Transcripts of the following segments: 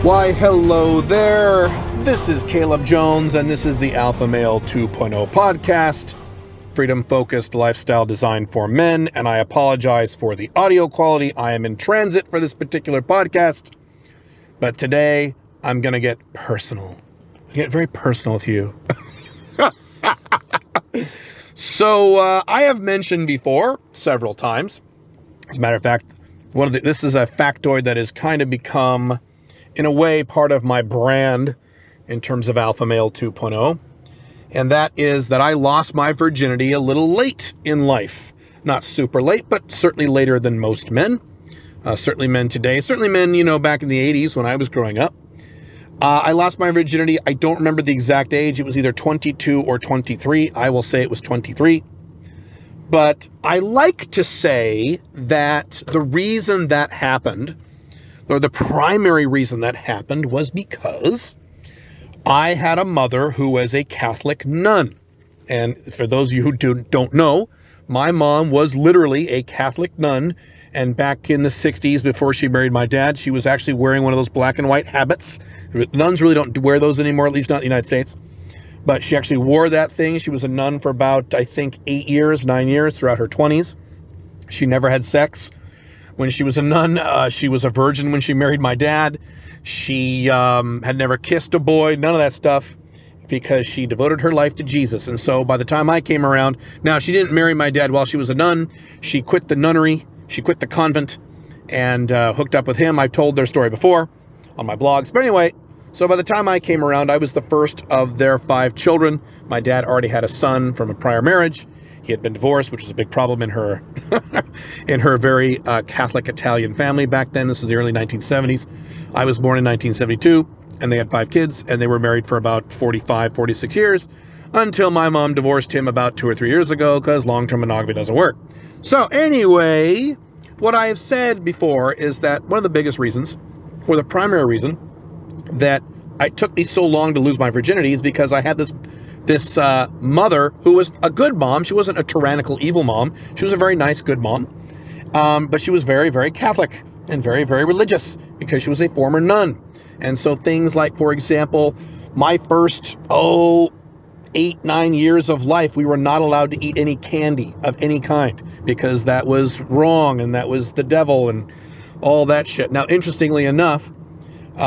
Why, hello there. This is Caleb Jones, and this is the Alpha Male 2.0 podcast, freedom-focused lifestyle design for men, and I apologize for the audio quality. I am in transit for this particular podcast, but today I'm going to get personal. Get very personal with you. So, I have mentioned before several times, as a matter of fact, this is a factoid that has kind of become, in a way, part of my brand in terms of Alpha Male 2.0. And that is that I lost my virginity a little late in life. Not super late, but certainly later than most men. Certainly men today. Certainly men, back in the 80s when I was growing up. I lost my virginity. I don't remember the exact age. It was either 22 or 23. I will say it was 23. But I like to say that the reason that happened, or the primary reason that happened, was because I had a mother who was a Catholic nun. And for those of you who don't know, my mom was literally a Catholic nun. And back in the 60s, before she married my dad, she was actually wearing one of those black and white habits. Nuns really don't wear those anymore, at least not in the United States. But she actually wore that thing. She was a nun for about, I think, 9 years throughout her 20s. She never had sex. When she was a nun, she was a virgin when she married my dad. She had never kissed a boy, none of that stuff, because she devoted her life to Jesus. And so by the time I came around, now she didn't marry my dad while she was a nun. She quit the nunnery. She quit the convent and hooked up with him. I've told their story before on my blogs. But anyway, so by the time I came around, I was the first of their 5 children. My dad already had a son from a prior marriage. He had been divorced, which was a big problem in her in her very Catholic Italian family back then. This was the early 1970s. I was born in 1972, and they had 5 kids, and they were married for about 45, 46 years until my mom divorced him about 2 or 3 years ago because long-term monogamy doesn't work. So anyway, what I have said before is that one of the biggest reasons, or the primary reason, that it took me so long to lose my virginity is because I had this mother who was a good mom. She wasn't a tyrannical, evil mom. She was a very nice, good mom. But she was very, very Catholic and very, very religious because she was a former nun. And so things like, for example, my first, 8-9 years of life, we were not allowed to eat any candy of any kind because that was wrong and that was the devil and all that shit. Now, interestingly enough,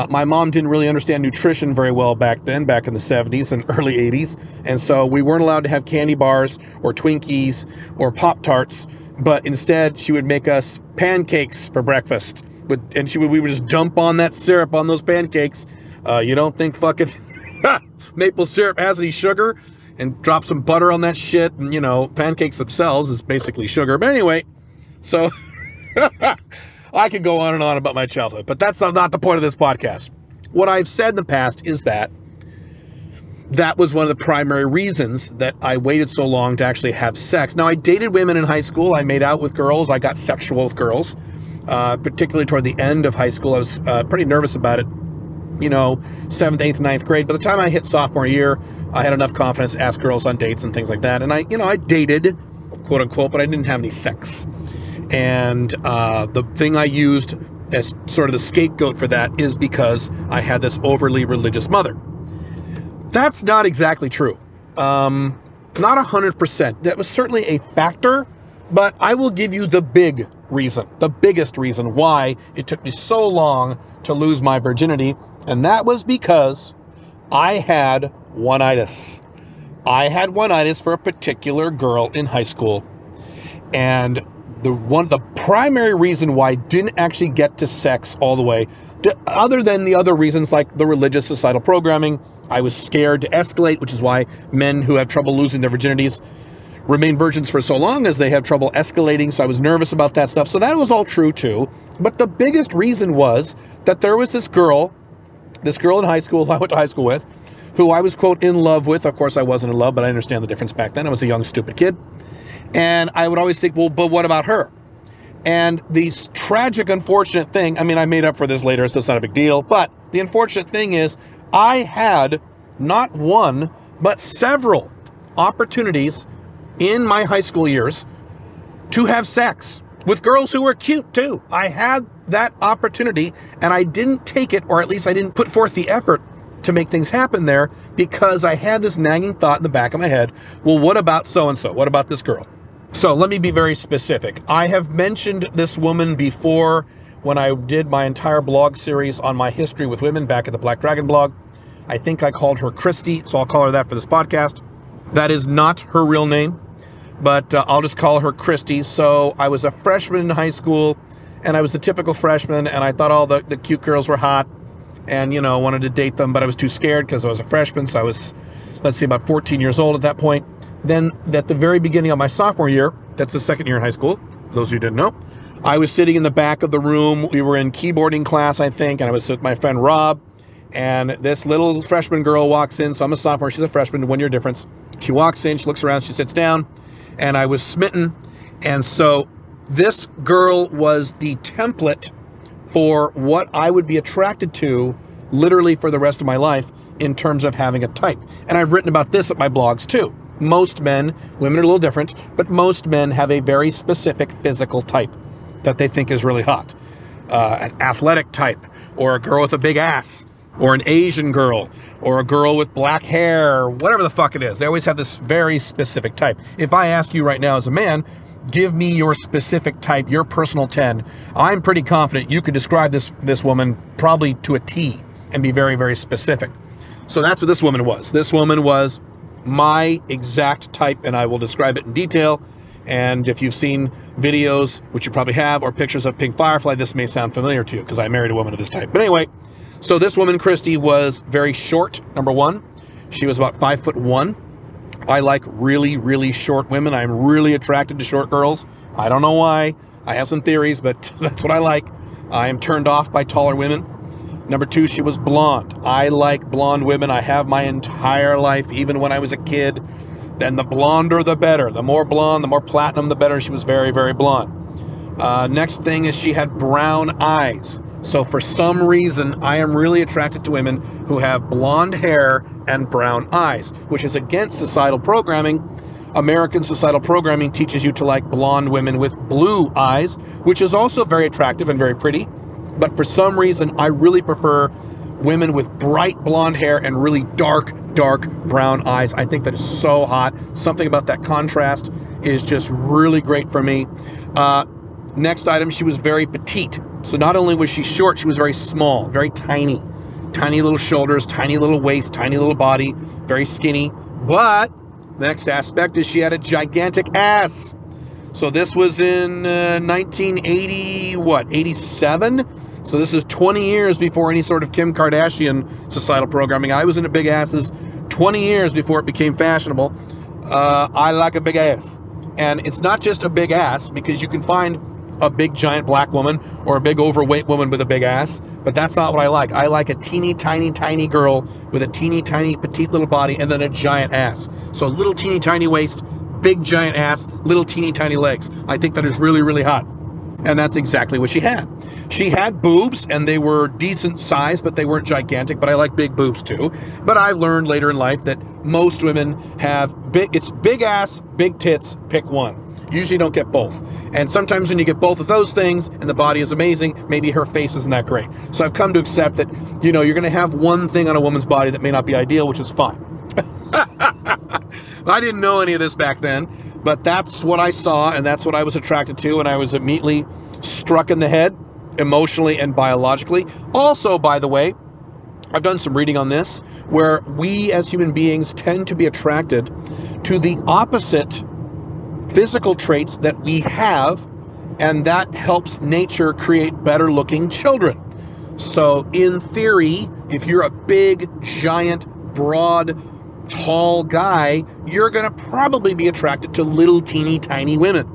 my mom didn't really understand nutrition very well back then, back in the 70s and early 80s. And so we weren't allowed to have candy bars or Twinkies or Pop-Tarts, but instead she would make us pancakes for breakfast. We would just dump on that syrup on those pancakes. You don't think fucking maple syrup has any sugar? And drop some butter on that shit. And, pancakes themselves is basically sugar. But anyway, so I could go on and on about my childhood, but that's not the point of this podcast. What I've said in the past is that was one of the primary reasons that I waited so long to actually have sex. Now, I dated women in high school. I made out with girls. I got sexual with girls, particularly toward the end of high school. I was pretty nervous about it, 7th, 8th, 9th grade. By the time I hit sophomore year, I had enough confidence to ask girls on dates and things like that. And I dated, quote unquote, but I didn't have any sex. And the thing I used as sort of the scapegoat for that is because I had this overly religious mother. That's not exactly true. Not 100%. That was certainly a factor, but I will give you the biggest reason why it took me so long to lose my virginity, and that was because I had Oneitis. I had Oneitis for a particular girl in high school, and the primary reason why I didn't actually get to sex all the way, other than the other reasons like the religious societal programming, I was scared to escalate, which is why men who have trouble losing their virginities remain virgins for so long as they have trouble escalating. So I was nervous about that stuff. So that was all true too. But the biggest reason was that there was this girl in high school who I went to high school with, who I was, quote, in love with. Of course, I wasn't in love, but I understand the difference back then. I was a young, stupid kid. And I would always think, well, but what about her? And the tragic, unfortunate thing, I made up for this later, so it's not a big deal. But the unfortunate thing is I had not one, but several opportunities in my high school years to have sex. with girls who were cute too. I had that opportunity and I didn't take it, or at least I didn't put forth the effort to make things happen there, because I had this nagging thought in the back of my head, well, what about so-and-so? What about this girl? So let me be very specific. I have mentioned this woman before when I did my entire blog series on my history with women back at the Black Dragon blog. I think I called her Christy, so I'll call her that for this podcast. That is not her real name, but I'll just call her Christy. So I was a freshman in high school, and I was the typical freshman, and I thought all the cute girls were hot, and, you know, wanted to date them, but I was too scared because I was a freshman, so I was, let's say, about 14 years old at that point. Then, at the very beginning of my sophomore year, that's the second year in high school, for those of you who didn't know, I was sitting in the back of the room. We were in keyboarding class, I think, and I was with my friend Rob, and this little freshman girl walks in. So I'm a sophomore, she's a freshman, 1 year difference. She walks in, she looks around, she sits down, and I was smitten. And so this girl was the template for what I would be attracted to literally for the rest of my life in terms of having a type. And I've written about this at my blogs too. Most men, women are a little different, but most men have a very specific physical type that they think is really hot. An athletic type, or a girl with a big ass, or an Asian girl, or a girl with black hair, whatever the fuck it is. They always have this very specific type. If I ask you right now as a man, give me your specific type, your personal 10, I'm pretty confident you could describe this woman probably to a T and be very, very specific. So that's what this woman was. This woman was my exact type, and I will describe it in detail. And if you've seen videos, which you probably have, or pictures of Pink Firefly, this may sound familiar to you because I married a woman of this type. But anyway, so this woman, Christy, was very short, number one. She was about 5'1". I like really, really short women. I'm really attracted to short girls. I don't know why. I have some theories, but that's what I like. I am turned off by taller women. Number two, she was blonde. I like blonde women. I have my entire life, even when I was a kid. Then the blonder, the better. The more blonde, the more platinum, the better. She was very, very blonde. Next thing is she had brown eyes. So for some reason, I am really attracted to women who have blonde hair and brown eyes, which is against societal programming. American societal programming teaches you to like blonde women with blue eyes, which is also very attractive and very pretty. But for some reason, I really prefer women with bright blonde hair and really dark brown eyes. I think that is so hot. Something about that contrast is just really great for me. Next item, she was very petite. So not only was she short, she was very small, very tiny. Tiny little shoulders, tiny little waist, tiny little body, very skinny. But the next aspect is she had a gigantic ass. So this was in 87? So this is 20 years before any sort of Kim Kardashian societal programming. I was into big asses 20 years before it became fashionable. I like a big ass. And it's not just a big ass, because you can find a big giant black woman or a big overweight woman with a big ass, but that's not what I like. I like a teeny tiny girl with a teeny tiny petite little body and then a giant ass. So little teeny tiny waist, big giant ass, little teeny tiny legs. I think that is really, really hot. And that's exactly what she had. She had boobs, and they were decent size, but they weren't gigantic. But I like big boobs too. But I learned later in life that most women have it's big ass, big tits, pick one. Usually don't get both. And sometimes when you get both of those things and the body is amazing, maybe her face isn't that great. So I've come to accept that, you know, you're going to have one thing on a woman's body that may not be ideal, which is fine. I didn't know any of this back then, but that's what I saw, and that's what I was attracted to, and I was immediately struck in the head, emotionally and biologically. Also, by the way, I've done some reading on this, where we as human beings tend to be attracted to the opposite physical traits that we have, and that helps nature create better looking children. So in theory, if you're a big, giant, broad, tall guy, you're going to probably be attracted to little teeny tiny women.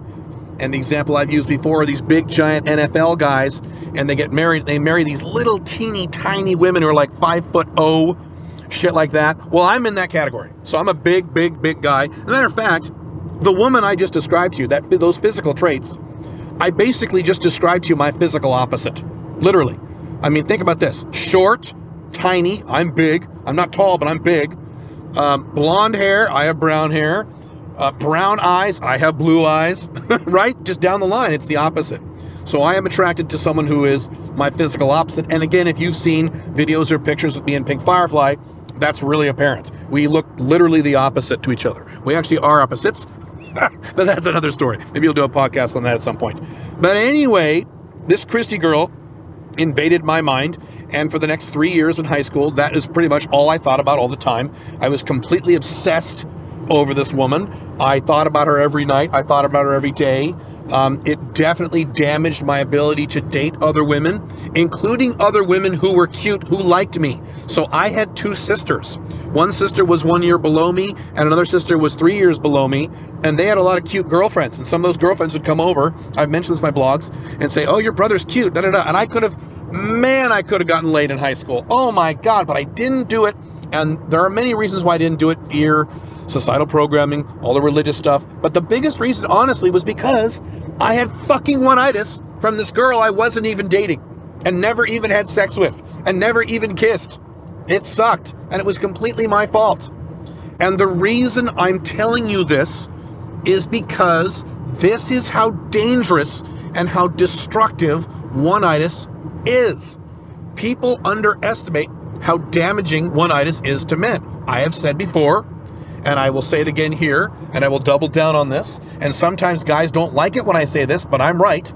And the example I've used before are these big giant NFL guys, and they get married, they marry these little teeny tiny women who are like 5'0", shit like that. Well, I'm in that category. So I'm a big guy. As a matter of fact, the woman I just described to you, those physical traits, I basically just described to you my physical opposite. Literally. I mean, think about this. Short, tiny, I'm big. I'm not tall, but I'm big. Blonde hair, I have brown hair. Brown eyes, I have blue eyes, right? Just down the line, it's the opposite. So I am attracted to someone who is my physical opposite. And again, if you've seen videos or pictures with me and Pink Firefly, that's really apparent. We look literally the opposite to each other. We actually are opposites, but that's another story. Maybe you'll do a podcast on that at some point. But anyway, this Christy girl invaded my mind, and for the next 3 years in high school, that is pretty much all I thought about all the time. I was completely obsessed over this woman. I thought about her every night. I thought about her every day. It definitely damaged my ability to date other women, including other women who were cute, who liked me. So I had 2 sisters. One sister was 1 year below me, and another sister was 3 years below me, and they had a lot of cute girlfriends, and some of those girlfriends would come over, I've mentioned this in my blogs, and say, oh, your brother's cute, da-da-da, and I could have gotten laid in high school. Oh my God, but I didn't do it, and there are many reasons why I didn't do it. Fear, societal programming, all the religious stuff, but the biggest reason, honestly, was because I had fucking Oneitis from this girl I wasn't even dating, and never even had sex with, and never even kissed. It sucked, and it was completely my fault. And the reason I'm telling you this is because this is how dangerous and how destructive Oneitis is. People underestimate how damaging Oneitis is to men. I have said before, and I will say it again here, and I will double down on this, and sometimes guys don't like it when I say this, but I'm right.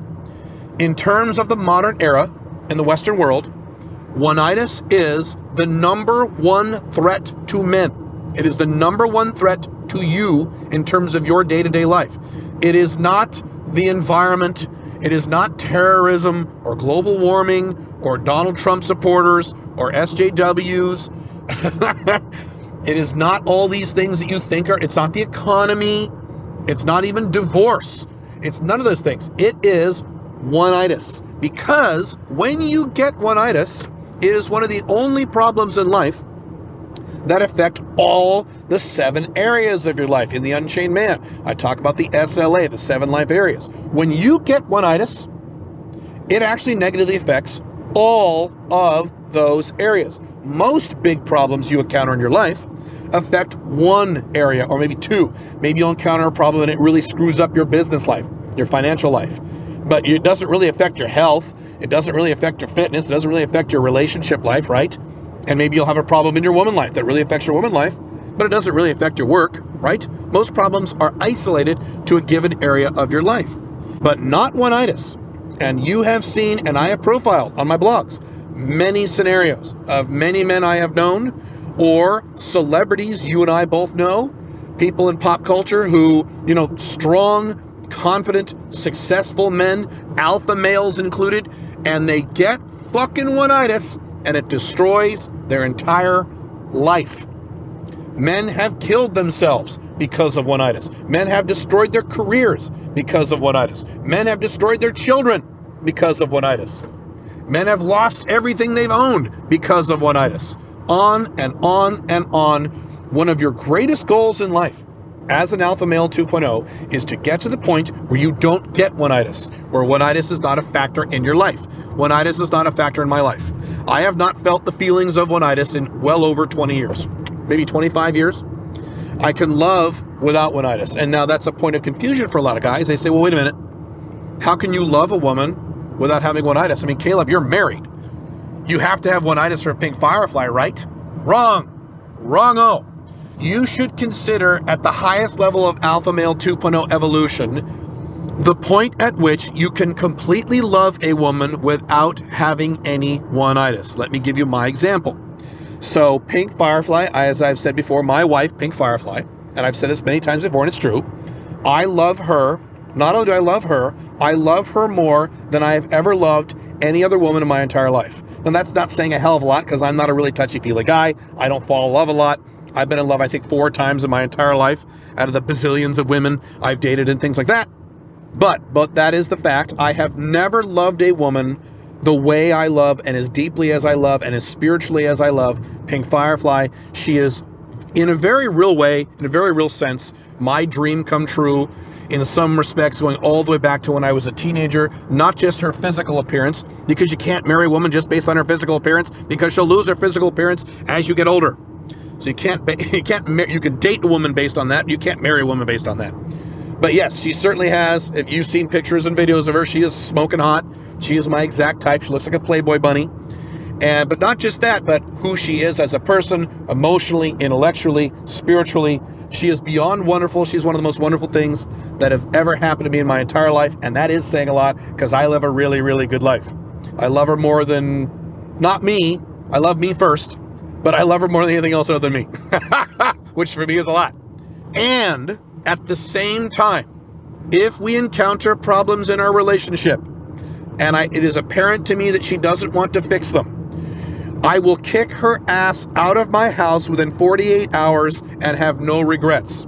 In terms of the modern era in the Western world, Oneitis is the number 1 threat to men. It is the number 1 threat to you in terms of your day-to-day life. It is not the environment. It is not terrorism or global warming or Donald Trump supporters or SJWs. It is not all these things that you think are. It's not the economy. It's not even divorce. It's none of those things. It is Oneitis. Because when you get Oneitis, it is one of the only problems in life that affect all the 7 areas of your life. In the Unchained Man, I talk about the SLA, the 7 life areas. When you get Oneitis, it actually negatively affects all of those areas. Most big problems you encounter in your life affect 1 area, or maybe 2. Maybe you'll encounter a problem and it really screws up your business life, your financial life. But it doesn't really affect your health. It doesn't really affect your fitness. It doesn't really affect your relationship life, right? And maybe you'll have a problem in your woman life that really affects your woman life, but it doesn't really affect your work, right? Most problems are isolated to a given area of your life, but not Oneitis. And you have seen, and I have profiled on my blogs, many scenarios of many men I have known, or celebrities you and I both know, people in pop culture who, strong, confident, successful men, alpha males included, and they get fucking Oneitis, and it destroys their entire life. Men have killed themselves because of Oneitis. Men have destroyed their careers because of Oneitis. Men have destroyed their children because of Oneitis. Men have lost everything they've owned because of Oneitis. On and on and on. One of your greatest goals in life as an alpha male 2.0 is to get to the point where you don't get Oneitis, where Oneitis is not a factor in your life. Oneitis is not a factor in my life. I have not felt the feelings of Oneitis in well over 20 years, maybe 25 years. I can love without Oneitis. And now that's a point of confusion for a lot of guys. They say, well, wait a minute. How can you love a woman without having Oneitis? I mean, Caleb, you're married. You have to have Oneitis for a Pink Firefly, right? Wrong. Wrong-o. You should consider at the highest level of alpha male 2.0 evolution the point at which you can completely love a woman without having any Oneitis. Let me give you my example. So Pink Firefly, as I've said before, my wife, Pink Firefly, and I've said this many times before and it's true, I love her. Not only do I love her more than I have ever loved any other woman in my entire life. And that's not saying a hell of a lot because I'm not a really touchy-feely guy. I don't fall in love a lot. I've been in love, I think, 4 times in my entire life out of the bazillions of women I've dated and things like that. But that is the fact. I have never loved a woman the way I love and as deeply as I love and as spiritually as I love Pink Firefly. She is, in a very real way, in a very real sense, my dream come true in some respects, going all the way back to when I was a teenager, not just her physical appearance, because you can't marry a woman just based on her physical appearance, because she'll lose her physical appearance as you get older. So you can date a woman based on that. You can't marry a woman based on that. But yes, she certainly has. If you've seen pictures and videos of her, she is smoking hot. She is my exact type. She looks like a Playboy bunny. But not just that, but who she is as a person, emotionally, intellectually, spiritually. She is beyond wonderful. She's one of the most wonderful things that have ever happened to me in my entire life. And that is saying a lot, because I live a really, really good life. I love her more than, not me. I love me first, but I love her more than anything else other than me, which for me is a lot. And at the same time, if we encounter problems in our relationship, and it is apparent to me that she doesn't want to fix them, I will kick her ass out of my house within 48 hours and have no regrets.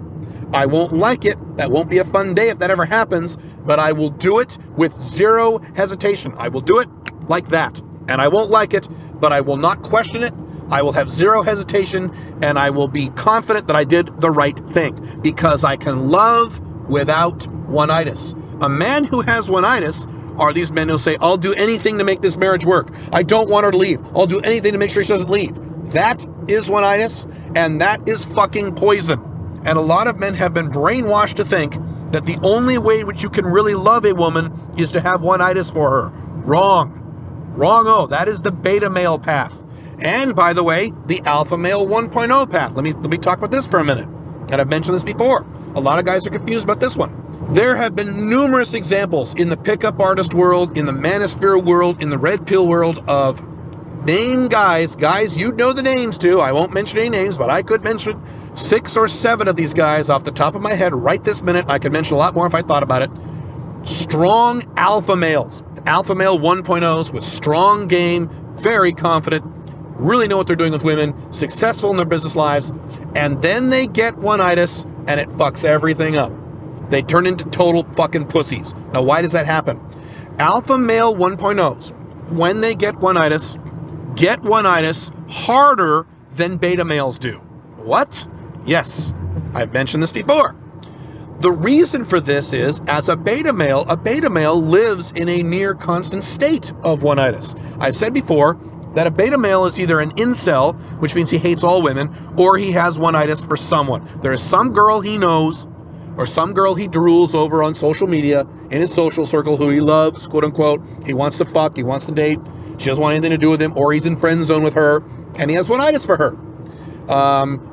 I won't like it. That won't be a fun day if that ever happens, but I will do it with zero hesitation. I will do it like that. And I won't like it, but I will not question it. I will have zero hesitation, and I will be confident that I did the right thing, because I can love without oneitis. A man who has oneitis are these men who say, I'll do anything to make this marriage work. I don't want her to leave. I'll do anything to make sure she doesn't leave. That is oneitis, and that is fucking poison. And a lot of men have been brainwashed to think that the only way in which you can really love a woman is to have oneitis for her. Wrong. Wrong-o. That is the beta male path. And, by the way, the alpha male 1.0 path. Let me talk about this for a minute. And I've mentioned this before. A lot of guys are confused about this one. There have been numerous examples in the pickup artist world, in the manosphere world, in the red pill world of name guys you know the names too. I won't mention any names, but I could mention 6 or 7 of these guys off the top of my head right this minute. I could mention a lot more if I thought about it. Strong alpha males. Alpha male 1.0s with strong game, very confident, really know what they're doing with women, successful in their business lives, and then they get oneitis and it fucks everything up. They turn into total fucking pussies. Now, why does that happen? Alpha male 1.0s, when they get oneitis harder than beta males do. What? Yes, I've mentioned this before. The reason for this is, as a beta male lives in a near constant state of oneitis. I've said before that a beta male is either an incel, which means he hates all women, or he has oneitis for someone. There is some girl he knows, or some girl he drools over on social media, in his social circle, who he loves, quote unquote. He wants to fuck, he wants to date, she doesn't want anything to do with him, or he's in friend zone with her, and he has oneitis for her.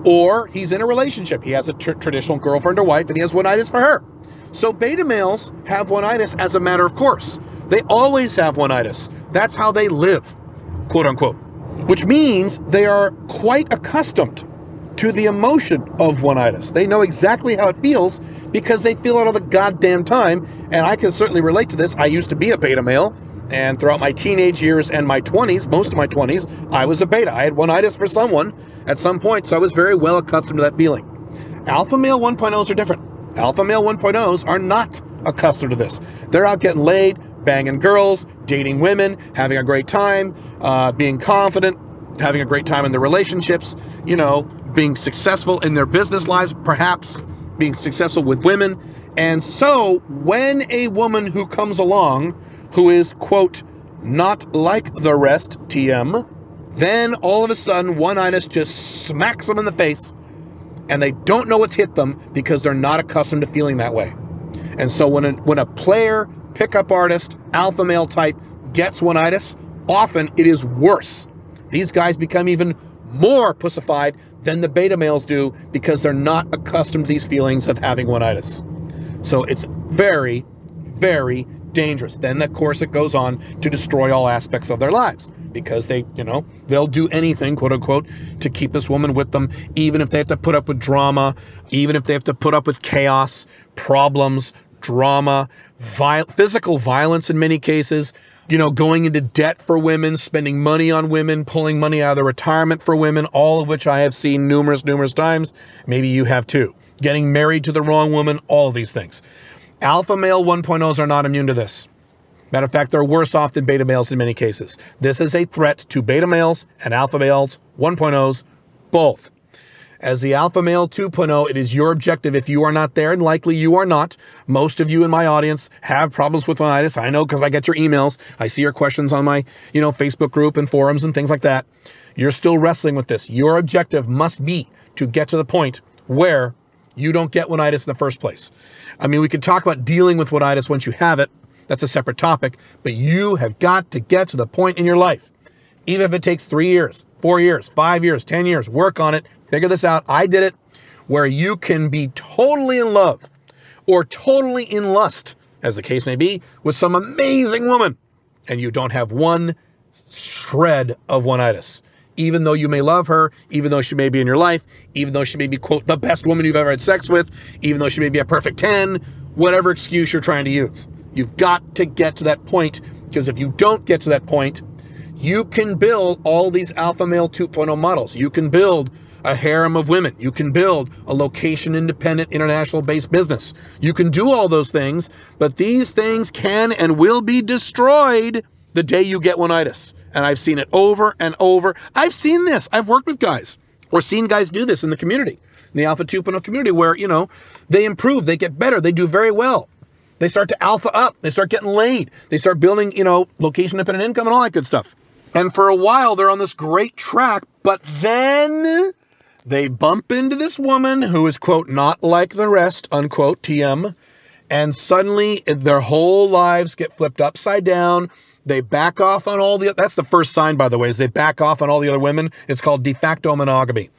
Or he's in a relationship. He has a traditional girlfriend or wife, and he has oneitis for her. So beta males have oneitis as a matter of course. They always have oneitis. That's how they live, quote unquote. Which means they are quite accustomed to the emotion of oneitis. They know exactly how it feels because they feel it all the goddamn time. And I can certainly relate to this. I used to be a beta male. And throughout my teenage years and my 20s, most of my 20s, I was a beta. I had oneitis for someone at some point, so I was very well accustomed to that feeling. Alpha male 1.0s are different. Alpha male 1.0s are not accustomed to this. They're out getting laid, banging girls, dating women, having a great time, being confident, having a great time in their relationships, being successful in their business lives, perhaps being successful with women. And so when a woman who comes along who is, quote, not like the rest, TM, then all of a sudden oneitis just smacks them in the face and they don't know what's hit them because they're not accustomed to feeling that way. And so when a player, pickup artist, alpha male type gets oneitis, often it is worse. These guys become even more pussified than the beta males do because they're not accustomed to these feelings of having oneitis. So it's very, very dangerous. Then, of course, it goes on to destroy all aspects of their lives because they'll do anything, quote unquote, to keep this woman with them, even if they have to put up with drama, even if they have to put up with chaos, problems, drama, physical violence in many cases, going into debt for women, spending money on women, pulling money out of their retirement for women, all of which I have seen numerous times. Maybe you have too. Getting married to the wrong woman, all of these things. Alpha male 1.0s are not immune to this. Matter of fact, they're worse off than beta males in many cases. This is a threat to beta males and alpha males 1.0s, both. As the alpha male 2.0, it is your objective. If you are not there, and likely you are not, most of you in my audience have problems with Oneitis. I know because I get your emails. I see your questions on my, Facebook group and forums and things like that. You're still wrestling with this. Your objective must be to get to the point where you don't get Oneitis in the first place. I mean, we could talk about dealing with Oneitis once you have it. That's a separate topic. But you have got to get to the point in your life, even if it takes 3 years, 4 years, 5 years, 10 years, work on it, figure this out. I did it, where you can be totally in love or totally in lust, as the case may be, with some amazing woman, and you don't have one shred of Oneitis. Even though you may love her, even though she may be in your life, even though she may be, quote, the best woman you've ever had sex with, even though she may be a perfect 10, whatever excuse you're trying to use. You've got to get to that point, because if you don't get to that point, you can build all these alpha male 2.0 models. You can build a harem of women. You can build a location-independent, international-based business. You can do all those things, but these things can and will be destroyed the day you get Oneitis. And I've seen it over and over. I've seen this. I've worked with guys or seen guys do this in the community, in the Alpha 2.0 community, where, they improve, they get better, they do very well. They start to alpha up. They start getting laid. They start building, location-independent income and all that good stuff. And for a while, they're on this great track, but then they bump into this woman who is, quote, not like the rest, unquote, TM, and suddenly their whole lives get flipped upside down. They back off on all that's the first sign, by the way, is they back off on all the other women. It's called de facto monogamy.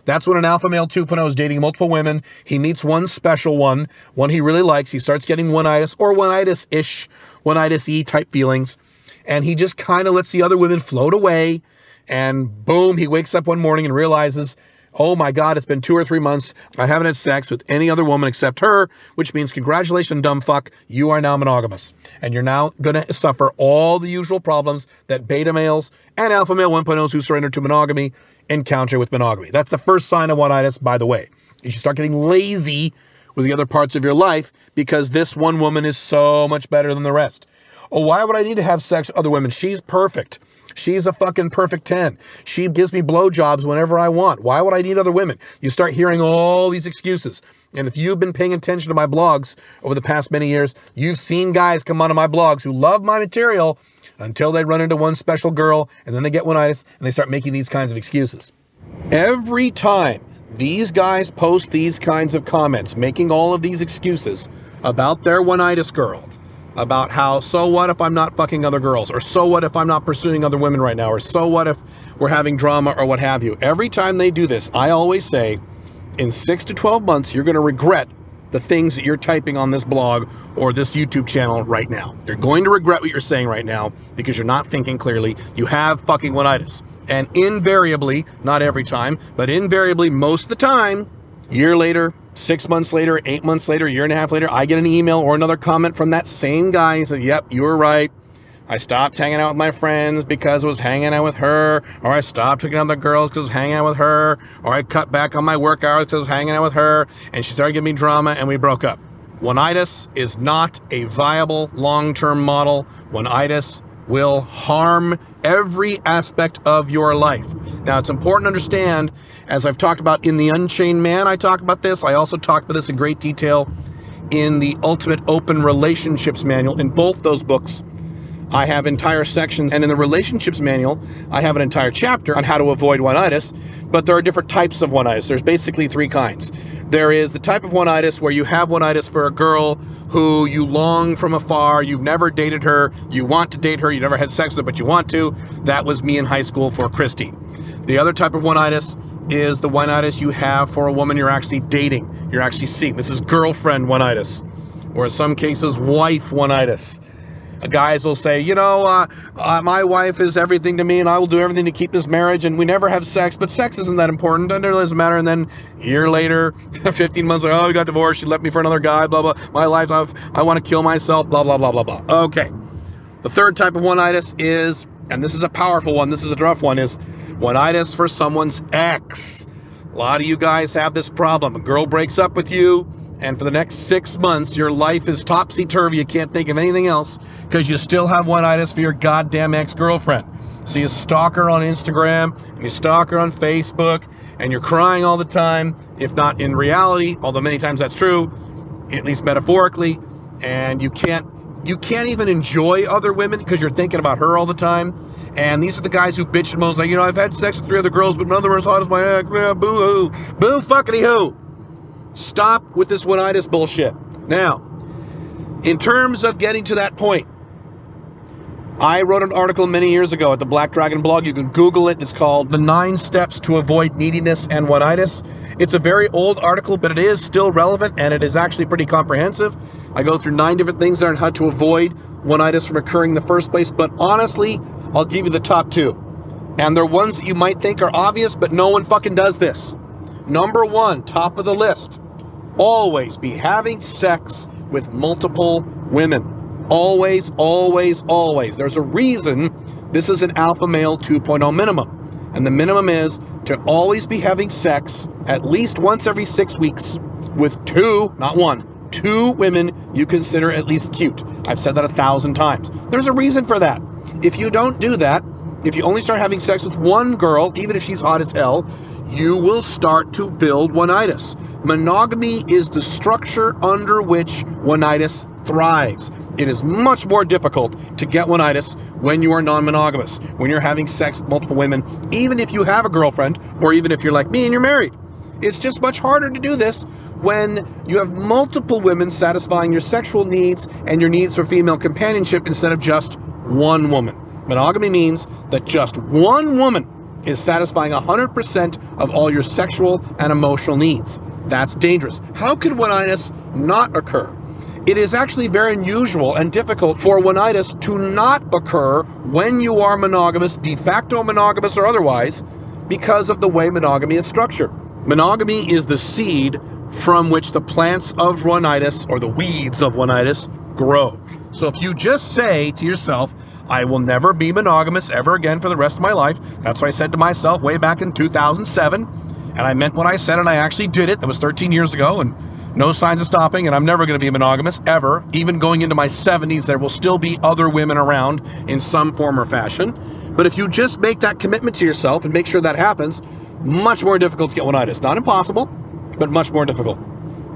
That's when an alpha male 2.0 is dating multiple women. He meets one special one he really likes. He starts getting Oneitis or Oneitis-ish, Oneitis-y type feelings. And he just kind of lets the other women float away. And boom, he wakes up one morning and realizes, oh my God, it's been 2 or 3 months. I haven't had sex with any other woman except her, which means congratulations, dumb fuck. You are now monogamous. And you're now going to suffer all the usual problems that beta males and alpha male 1.0s who surrender to monogamy encounter with monogamy. That's the first sign of Oneitis, by the way. You should start getting lazy with the other parts of your life because this one woman is so much better than the rest. Oh, why would I need to have sex with other women? She's perfect. She's a fucking perfect 10. She gives me blowjobs whenever I want. Why would I need other women? You start hearing all these excuses. And if you've been paying attention to my blogs over the past many years, you've seen guys come onto my blogs who love my material until they run into one special girl, and then they get Oneitis, and they start making these kinds of excuses. Every time these guys post these kinds of comments, making all of these excuses about their Oneitis girl, about how, so what if I'm not fucking other girls, or so what if I'm not pursuing other women right now, or so what if we're having drama, or what have you. Every time they do this, I always say, in 6 to 12 months, you're going to regret the things that you're typing on this blog or this YouTube channel right now. You're going to regret what you're saying right now because you're not thinking clearly. You have fucking Oneitis. And invariably, not every time, but invariably most of the time, year later, 6 months later, 8 months later, a year and a half later, I get an email or another comment from that same guy and says, yep, you were right. I stopped hanging out with my friends because I was hanging out with her, or I stopped hooking out with the girls because I was hanging out with her, or I cut back on my work hours because I was hanging out with her, and she started giving me drama, and we broke up. Oneitis is not a viable long-term model. Oneitis will harm every aspect of your life. Now, it's important to understand, as I've talked about in The Unchained Man, I talk about this. I also talk about this in great detail in the Ultimate Open Relationships Manual. In both those books, I have entire sections, and in the Relationships Manual, I have an entire chapter on how to avoid Oneitis, but there are different types of Oneitis. There's basically 3 kinds. There is the type of Oneitis where you have Oneitis for a girl who you long from afar, you've never dated her, you want to date her, you never had sex with her, but you want to. That was me in high school for Christy. The other type of Oneitis is the Oneitis you have for a woman you're actually dating, you're actually seeing. This is girlfriend Oneitis, or in some cases, wife Oneitis. Guys will say, my wife is everything to me and I will do everything to keep this marriage, and we never have sex, but sex isn't that important, and it doesn't matter. And then a year later, 15 months later, we got divorced, she left me for another guy, blah, blah, my life, I want to kill myself, blah, blah, blah, blah, blah. Okay. The third type of Oneitis is, and this is a powerful one, this is a rough one, is Oneitis for someone's ex. A lot of you guys have this problem. A girl breaks up with you, and for the next 6 months, your life is topsy-turvy. You can't think of anything else because you still have one-itis for your goddamn ex-girlfriend. So you stalk her on Instagram, and you stalk her on Facebook, and you're crying all the time, if not in reality, although many times that's true, at least metaphorically, and you can't even enjoy other women because you're thinking about her all the time. And these are the guys who bitch and moan, like, I've had sex with 3 other girls, but none of them are as hot as my ex. Boo-hoo. Boo-fuckity-hoo. Stop with this one-itis bullshit. Now, in terms of getting to that point, I wrote an article many years ago at the Black Dragon blog. You can Google it. It's called The 9 Steps to Avoid Neediness and One-itis. It's a very old article, but it is still relevant, and it is actually pretty comprehensive. I go through 9 different things there on how to avoid one-itis from occurring in the first place, but honestly, I'll give you the top 2. And they're ones that you might think are obvious, but no one fucking does this. Number 1, top of the list, always be having sex with multiple women. Always, always, always. There's a reason this is an alpha male 2.0 minimum. And the minimum is to always be having sex at least once every 6 weeks with 2, not 1, 2 women you consider at least cute. I've said that 1,000 times. There's a reason for that. If you don't do that, if you only start having sex with 1 girl, even if she's hot as hell, you will start to build one-itis. Monogamy is the structure under which one-itis thrives. It is much more difficult to get one-itis when you are non-monogamous, when you're having sex with multiple women, even if you have a girlfriend, or even if you're like me and you're married. It's just much harder to do this when you have multiple women satisfying your sexual needs and your needs for female companionship instead of just 1 woman. Monogamy means that just 1 woman is satisfying 100% of all your sexual and emotional needs. That's dangerous. How could one-itis not occur? It is actually very unusual and difficult for one-itis to not occur when you are monogamous, de facto monogamous or otherwise, because of the way monogamy is structured. Monogamy is the seed from which the plants of one-itis, or the weeds of one-itis, grow. So if you just say to yourself, I will never be monogamous ever again for the rest of my life. That's what I said to myself way back in 2007. And I meant what I said, and I actually did it. That was 13 years ago, and no signs of stopping, and I'm never going to be monogamous, ever. Even going into my 70s, there will still be other women around in some form or fashion. But if you just make that commitment to yourself and make sure that happens, much more difficult to get one-itis. Not impossible, but much more difficult.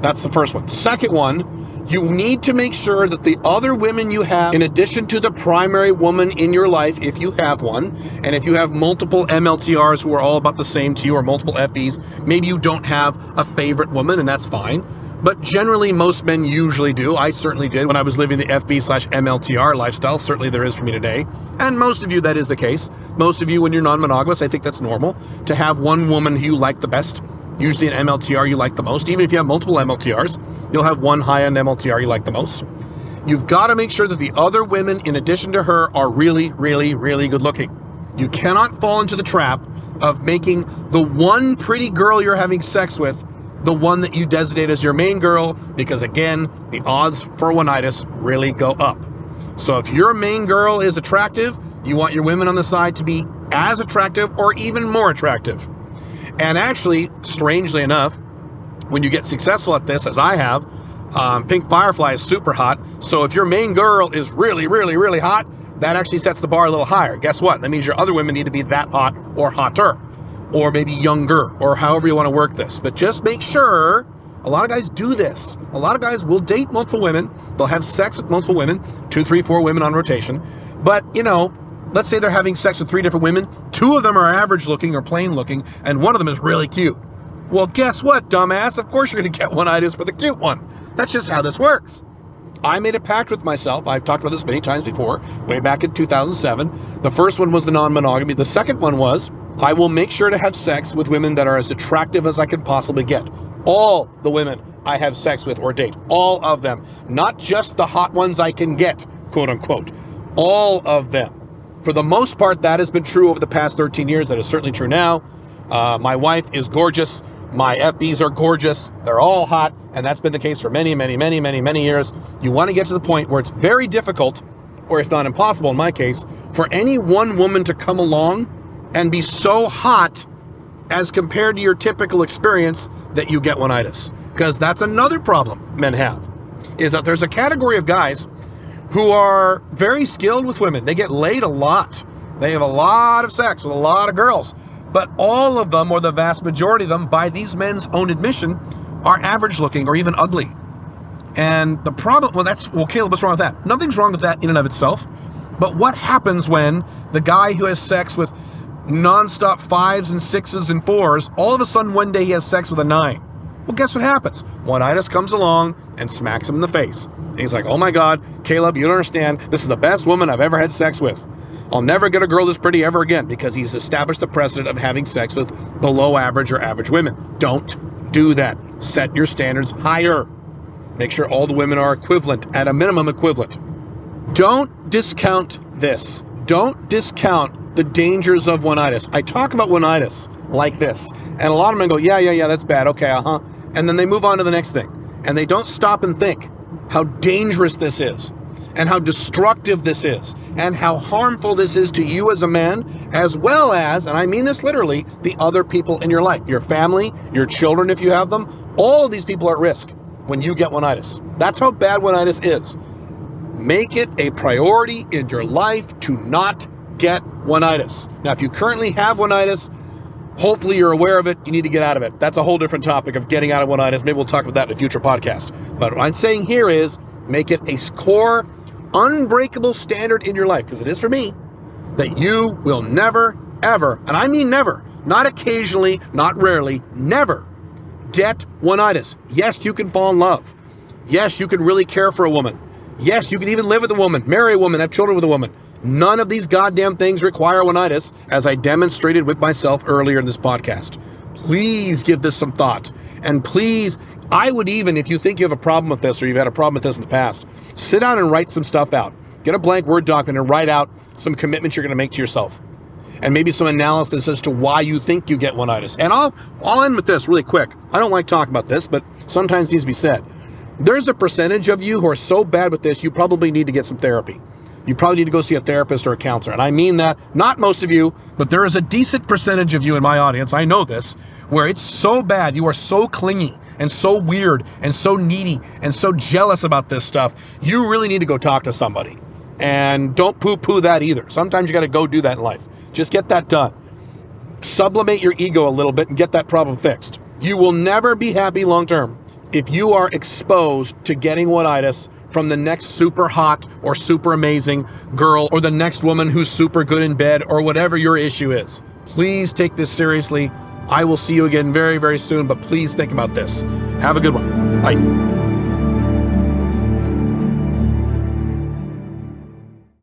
That's the first one. Second one, you need to make sure that the other women you have, in addition to the primary woman in your life, if you have one, and if you have multiple MLTRs who are all about the same to you, or multiple FBs, maybe you don't have a favorite woman, and that's fine. But generally, most men usually do. I certainly did when I was living the FB/MLTR lifestyle. Certainly there is for me today. And most of you, that is the case. Most of you, when you're non-monogamous, I think that's normal, to have one woman who you like the best. Usually an MLTR you like the most. Even if you have multiple MLTRs, you'll have one high-end MLTR you like the most. You've got to make sure that the other women, in addition to her, are really, really, really good looking. You cannot fall into the trap of making the one pretty girl you're having sex with the one that you designate as your main girl, because again, the odds for one-itis really go up. So if your main girl is attractive, you want your women on the side to be as attractive or even more attractive. And actually, strangely enough, when you get successful at this, as I have, Pink Firefly is super hot. So if your main girl is really, really, really hot, that actually sets the bar a little higher. Guess what? That means your other women need to be that hot or hotter, or maybe younger, or however you want to work this. But just make sure, a lot of guys do this. A lot of guys will date multiple women. They'll have sex with multiple women, 2, 3, 4 women on rotation. But, you know, let's say they're having sex with 3 different women. 2 of them are average looking or plain looking, and 1 of them is really cute. Well, guess what, dumbass? Of course you're going to get one-itis for the cute one. That's just how this works. I made a pact with myself. I've talked about this many times before, way back in 2007. The first one was the non-monogamy. The second one was, I will make sure to have sex with women that are as attractive as I can possibly get. All the women I have sex with or date. All of them. Not just the hot ones I can get, quote unquote. All of them. For the most part, that has been true over the past 13 years. That is certainly true now. My wife is gorgeous. My FBs are gorgeous. They're all hot. And that's been the case for many, many, many, many, many years. You want to get to the point where it's very difficult, or if not impossible in my case, for any one woman to come along and be so hot as compared to your typical experience that you get one-itis. Because that's another problem men have, is that there's a category of guys who are very skilled with women. They get laid a lot. They have a lot of sex with a lot of girls. But all of them, or the vast majority of them, by these men's own admission, are average looking or even ugly. And the problem, well, Caleb, what's wrong with that? Nothing's wrong with that in and of itself. But what happens when the guy who has sex with nonstop 5s and 6s and 4s, all of a sudden one day he has sex with a 9? Well, guess what happens? Oneitis comes along and smacks him in the face. And he's like, oh my God, Caleb, you don't understand. This is the best woman I've ever had sex with. I'll never get a girl this pretty ever again, because he's established the precedent of having sex with below average or average women. Don't do that. Set your standards higher. Make sure all the women are equivalent, at a minimum equivalent. Don't discount this. Don't discount the dangers of oneitis. I talk about oneitis like this, and a lot of men go, yeah, that's bad. Okay, and then they move on to the next thing, and they don't stop and think how dangerous this is, and how destructive this is, and how harmful this is to you as a man, as well as, and I mean this literally, the other people in your life, your family, your children if you have them. All of these people are at risk when you get oneitis. That's how bad oneitis is. Make it a priority in your life to not get oneitis. Now, if you currently have oneitis, hopefully you're aware of it. You need to get out of it. That's a whole different topic of getting out of oneitis. Maybe we'll talk about that in a future podcast. But what I'm saying here is make it a core, unbreakable standard in your life, because it is for me, that you will never, ever, and I mean never, not occasionally, not rarely, never get oneitis. Yes, you can fall in love. Yes, you can really care for a woman. Yes, you can even live with a woman, marry a woman, have children with a woman. None of these goddamn things require oneitis, as I demonstrated with myself earlier in this podcast. Please give this some thought. And please, I would even, if you think you have a problem with this, or you've had a problem with this in the past, sit down and write some stuff out. Get a blank Word document and write out some commitments you're going to make to yourself. And maybe some analysis as to why you think you get oneitis. And I'll end with this really quick. I don't like talking about this, but sometimes it needs to be said. There's a percentage of you who are so bad with this, you probably need to get some therapy. You probably need to go see a therapist or a counselor. And I mean that, not most of you, but there is a decent percentage of you in my audience, I know this, where it's so bad, you are so clingy and so weird and so needy and so jealous about this stuff. You really need to go talk to somebody. And don't poo-poo that either. Sometimes you got to go do that in life. Just get that done. Sublimate your ego a little bit and get that problem fixed. You will never be happy long-term if you are exposed to getting oneitis from the next super hot or super amazing girl, or the next woman who's super good in bed, or whatever your issue is. Please take this seriously. I will see you again very, very soon, but please think about this. Have a good one. Bye.